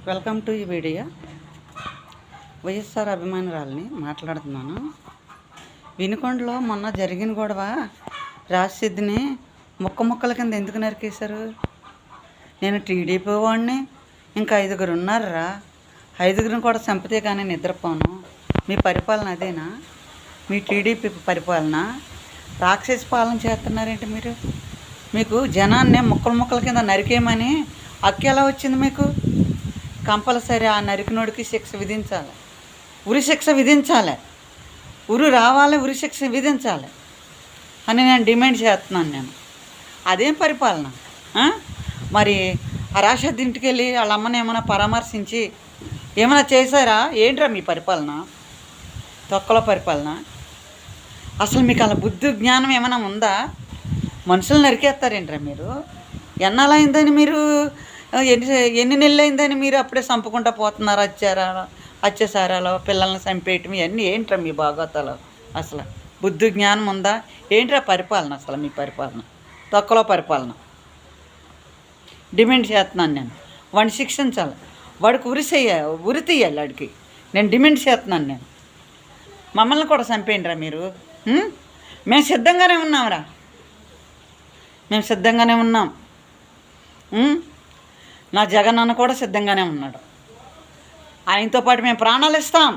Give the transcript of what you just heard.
Welcome to ఈ video. YSR అభిమానురాలని మాట్లాడుతున్నాను. వినుకొండలో మొన్న జరిగిన గొడవ రాజసిద్ధిని ముక్కల కింద ఎందుకు నరికేశారు? నేను టీడీపీ వాడిని, ఇంకా 5గురు ఉన్నారా? 5గురిని కూడా చంపితే కానీ నిద్రపోను. మీ పరిపాలన అదేనా? మీ టీడీపీ పరిపాలన రాక్షసి పాలన చేస్తున్నారేంటి మీరు? మీకు జనాన్నే ముక్కల కింద నరికేయమని హక్కు ఎలా వచ్చింది మీకు? కంపల్సరీ ఆ నరికినోడికి శిక్ష విధించాలి, ఉరి శిక్ష విధించాలి, ఉరి రావాలి, ఉరి శిక్ష విధించాలి అని నేను డిమాండ్ చేస్తున్నాను. అదేం పరిపాలన? మరి ఆ రాషద్ ఇంటికి వెళ్ళి వాళ్ళ అమ్మని ఏమైనా పరామర్శించి ఏమైనా చేశారా? ఏంట్రా మీ పరిపాలన? తొక్కలో పరిపాలన. అసలు మీకు అలా బుద్ధి జ్ఞానం ఏమైనా ఉందా? మనుషులు నరికేస్తారేంట్రా మీరు? ఎన్నాళ్ళైందని మీరు ఎన్ని నెలలు అయిందని మీరు అప్పుడే చంపుకుంటూ పోతున్నారు? అత్యాచారాలు, పిల్లల్ని చంపేయటం, ఇవన్నీ ఏంట్రా మీ బాగోతాలు? అసలు బుద్ధి జ్ఞానం ఉందా? ఏంట్రా పరిపాలన? అసలు మీ పరిపాలన తొక్కలో పరిపాలన. డిమాండ్ చేస్తున్నాను నేను. వాడిని శిక్షించాలి, వాడికి ఉరి తీయాలి వాడికి. నేను డిమాండ్ చేస్తున్నాను నేను. మమ్మల్ని కూడా చంపేయండిరా మీరు. మేము సిద్ధంగానే ఉన్నాంరా, మేము సిద్ధంగానే ఉన్నాం. నా జగన్ అన్న కూడా సిద్ధంగానే ఉన్నాడు. ఆయనతో పాటు మేము ప్రాణాలు ఇస్తాం.